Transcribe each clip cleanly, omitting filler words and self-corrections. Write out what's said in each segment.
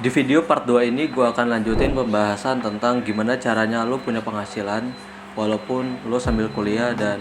Di video part 2 ini gue akan lanjutin pembahasan tentang gimana caranya lo punya penghasilan walaupun lo sambil kuliah dan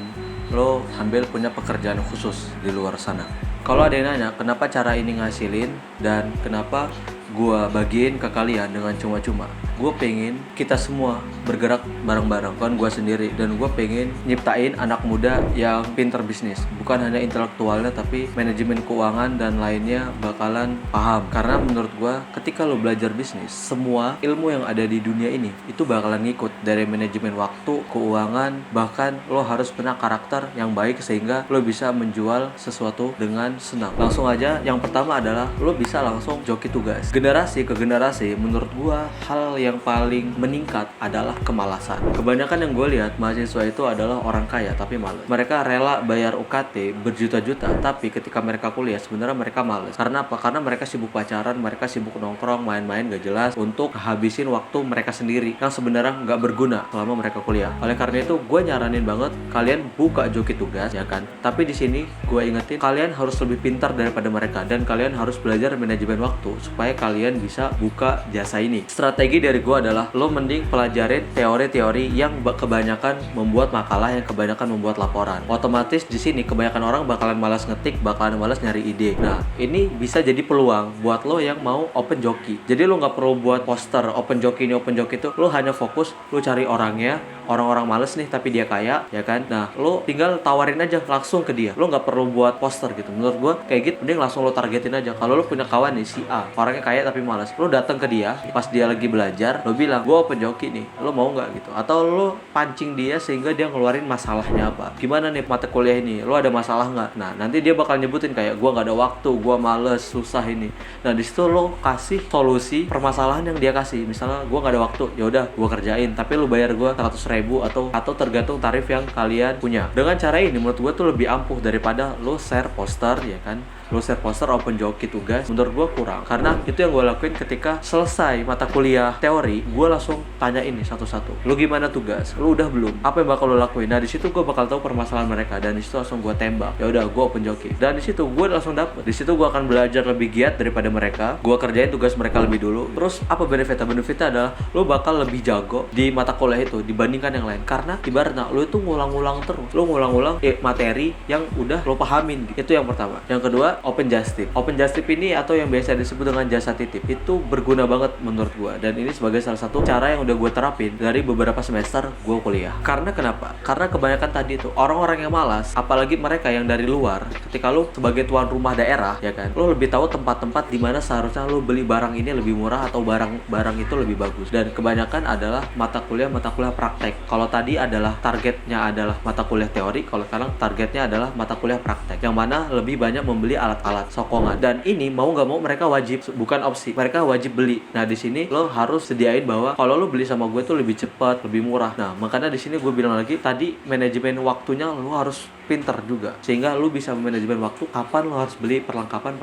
lo sambil punya pekerjaan khusus di luar sana. Kalau ada yang nanya kenapa cara ini ngasilin dan kenapa gue bagiin ke kalian dengan cuma-cuma, gue pengen kita semua bergerak bareng-bareng, kan gue sendiri, dan gue pengen nyiptain anak muda yang pinter bisnis, bukan hanya intelektualnya tapi manajemen keuangan dan lainnya bakalan paham. Karena menurut gue ketika lo belajar bisnis, semua ilmu yang ada di dunia ini itu bakalan ngikut, dari manajemen waktu, keuangan, bahkan lo harus punya karakter yang baik sehingga lo bisa menjual sesuatu dengan senang. Langsung aja, yang pertama adalah lo bisa langsung joki tugas. Generasi ke generasi, menurut gua hal yang paling meningkat adalah kemalasan. Kebanyakan yang gue lihat mahasiswa itu adalah orang kaya tapi malas. Mereka rela bayar UKT berjuta-juta, tapi ketika mereka kuliah sebenarnya mereka malas. Karena apa? Karena mereka sibuk pacaran, mereka sibuk nongkrong, main-main gak jelas untuk habisin waktu mereka sendiri yang sebenarnya nggak berguna selama mereka kuliah. Oleh karena itu, gue nyaranin banget kalian buka joki tugas, ya kan? Tapi di sini gue ingetin kalian harus lebih pintar daripada mereka dan kalian harus belajar manajemen waktu supaya kalian bisa buka jasa ini. Strategi dari gue adalah lo mending pelajarin teori-teori yang kebanyakan membuat makalah, yang kebanyakan membuat laporan. Otomatis di sini kebanyakan orang bakalan malas ngetik, bakalan malas nyari ide. Nah, ini bisa jadi peluang buat lo yang mau open joki. Jadi lo nggak perlu buat poster open joki ini, open joki itu. Lo hanya fokus lo cari orangnya, orang-orang males nih tapi dia kaya, ya kan? Nah, lo tinggal tawarin aja langsung ke dia. Lo nggak perlu buat poster gitu. Menurut gue kayak gitu mending langsung lo targetin aja. Kalau lo punya kawan nih si A, orangnya kaya tapi malas, lo datang ke dia pas dia lagi belajar, lo bilang gue open joki nih, lo mau nggak gitu? Atau lo pancing dia sehingga dia ngeluarin masalahnya apa, gimana nih mata kuliah ini, lo ada masalah nggak? Nah, nanti dia bakal nyebutin kayak gue nggak ada waktu, gue males, susah ini. Nah, di situ lo kasih solusi permasalahan yang dia kasih. Misalnya gue nggak ada waktu, ya udah gue kerjain, tapi lo bayar gue 100.000 atau tergantung tarif yang kalian punya. Dengan cara ini menurut gue tuh lebih ampuh daripada lo share poster, ya kan? Lo share poster open joki tugas, menurut gue kurang. Karena itu yang gue lakuin ketika selesai mata kuliah teori, gue langsung tanya ini satu-satu. Lo gimana tugas? Lo udah belum? Apa yang bakal lo lakuin? Nah, di situ gue bakal tahu permasalahan mereka dan di situ langsung gue tembak. Ya udah, gue open joki. Dan di situ gue langsung dapet. Di situ gue akan belajar lebih giat daripada mereka. Gue kerjain tugas mereka lebih dulu. Terus apa benefitnya? Benefitnya adalah lo bakal lebih jago di mata kuliah itu dibandingkan yang lain. Karena ibaratnya lo itu ngulang-ngulang terus. Lo ngulang-ngulang materi yang udah lo pahamin. Itu yang pertama. Yang kedua, open just tip. Open just tip ini atau yang biasa disebut dengan jasa titip itu berguna banget menurut gue, dan ini sebagai salah satu cara yang udah gue terapin dari beberapa semester gue kuliah. Karena kenapa? Karena kebanyakan tadi tuh orang-orang yang malas, apalagi mereka yang dari luar, ketika lo sebagai tuan rumah daerah, ya kan, lo lebih tahu tempat-tempat di mana seharusnya lo beli barang ini lebih murah atau barang itu lebih bagus. Dan kebanyakan adalah mata kuliah praktek. Kalau tadi adalah targetnya adalah mata kuliah teori, kalau sekarang targetnya adalah mata kuliah praktek, yang mana lebih banyak membeli alat-alat sokongan. Dan ini mau nggak mau mereka wajib, bukan opsi, mereka wajib beli. Nah, di sini lo harus sediain bahwa kalau lo beli sama gue tuh lebih cepat, lebih murah. Nah, makanya di sini gue bilang lagi tadi, manajemen waktunya lo harus pinter juga sehingga lo bisa manajemen waktu kapan lo harus beli perlengkapan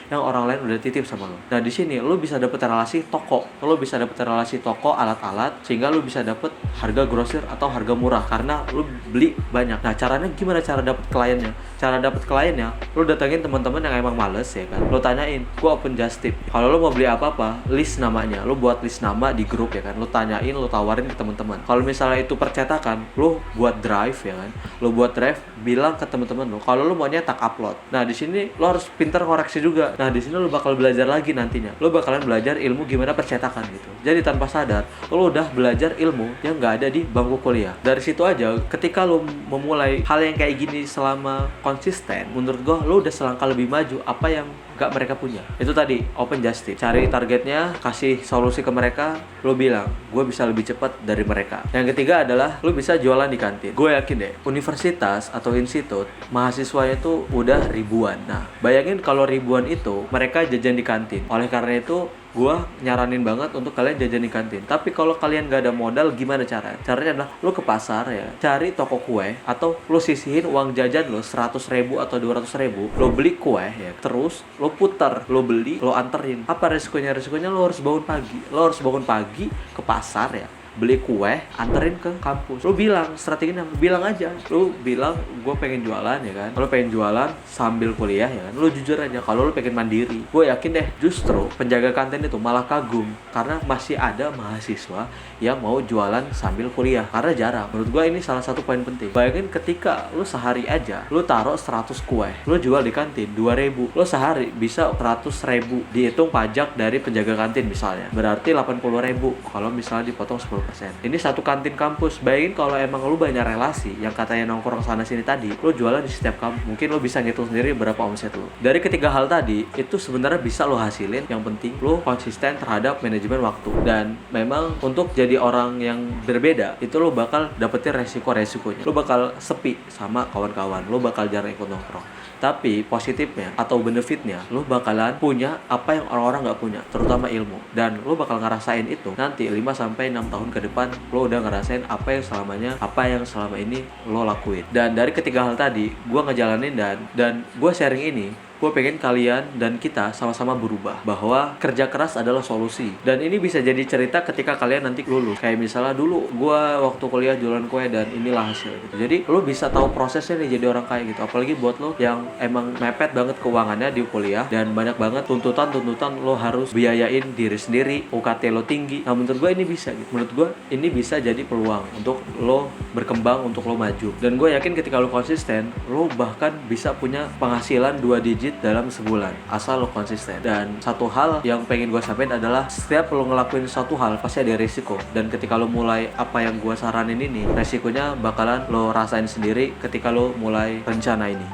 yang orang lain udah titip sama lo. Nah, di sini lo bisa dapet relasi toko, alat-alat, sehingga lo bisa dapet harga grosir atau harga murah karena lo beli banyak. Nah, caranya gimana cara dapet kliennya? Cara dapet kliennya, lo datengin teman-teman yang emang males, ya kan, lo tanyain, gue open just tip, kalau lo mau beli apa-apa, list namanya, lo buat list nama di grup, ya kan, lo tanyain, lo tawarin ke teman-teman. Kalau misalnya itu percetakan, lo buat drive, ya kan, lo buat drive, bilang ke teman-teman lo kalau lo mau nyetak upload. Nah, di sini lo harus pintar koreksi juga. Nah, di sini lo bakal belajar lagi nantinya, lo bakalan belajar ilmu gimana percetakan gitu. Jadi tanpa sadar lo udah belajar ilmu yang nggak ada di bangku kuliah. Dari situ aja, ketika lo memulai hal yang kayak gini selama konsisten, menurut gue lo udah selangkah lebih maju apa yang gak mereka punya. Itu tadi open just tip, cari targetnya, kasih solusi ke mereka, lo bilang gue bisa lebih cepat dari mereka. Yang ketiga adalah lo bisa jualan di kantin. Gue yakin deh, universitas atau institut mahasiswanya itu udah ribuan. Nah, bayangin kalau ribuan itu mereka jajan di kantin. Oleh karena itu gue nyaranin banget untuk kalian jajan di kantin. Tapi kalau kalian gak ada modal, gimana caranya? Caranya adalah lo ke pasar, ya, cari toko kue, atau lo sisihin uang jajan lo 100.000 atau 200.000, lo beli kue, ya, terus lo putar, lo beli, lo anterin. Apa resikonya? Resikonya lo harus bangun pagi ke pasar, ya, beli kue, anterin ke kampus. Lu bilang strateginya, bilang aja, lu bilang gue pengen jualan ya kan, lu pengen jualan sambil kuliah ya kan, lu jujur aja kalau lu pengen mandiri. Gue yakin deh justru penjaga kantin itu malah kagum karena masih ada mahasiswa yang mau jualan sambil kuliah, karena jarang. Menurut gue ini salah satu poin penting. Bayangin ketika lu sehari aja lu taruh 100 kue, lu jual di kantin 2.000, lu sehari bisa 100.000, dihitung pajak dari penjaga kantin misalnya, berarti 80.000 kalau misalnya dipotong 10%. Ini satu kantin kampus. Bayangin kalau emang lu banyak relasi yang katanya nongkrong sana sini tadi, lu jualan di setiap kampus, mungkin lu bisa ngitung sendiri berapa omset lu. Dari ketiga hal tadi itu sebenarnya bisa lu hasilin, yang penting lu konsisten terhadap manajemen waktu. Dan memang untuk jadi orang yang berbeda itu lu bakal dapetin resiko-resikonya, lu bakal sepi sama kawan-kawan, lu bakal jarang ikut nongkrong. Tapi positifnya atau benefitnya, lu bakalan punya apa yang orang-orang gak punya, terutama ilmu. Dan lu bakal ngerasain itu nanti 5-6 tahun ke depan, lu udah ngerasain apa yang selama ini lo lakuin. Dan dari ketiga hal tadi, gue ngejalanin dan gue sharing ini, gue pengen kalian dan kita sama-sama berubah, bahwa kerja keras adalah solusi. Dan ini bisa jadi cerita ketika kalian nanti lulus. Kayak misalnya dulu gue waktu kuliah jualan kue dan inilah hasil gitu. Jadi lo bisa tahu prosesnya nih jadi orang kaya gitu. Apalagi buat lo yang emang mepet banget keuangannya di kuliah dan banyak banget tuntutan lo harus biayain diri sendiri, UKT lo tinggi. Nah menurut gue ini bisa gitu. Menurut gue ini bisa jadi peluang untuk lo berkembang, untuk lo maju. Dan gue yakin ketika lo konsisten, lo bahkan bisa punya penghasilan 2 digit dalam sebulan asal lo konsisten. Dan satu hal yang pengen gue sampaikan adalah setiap lo ngelakuin satu hal pasti ada risiko, dan ketika lo mulai apa yang gue saranin ini, resikonya bakalan lo rasain sendiri ketika lo mulai rencana ini.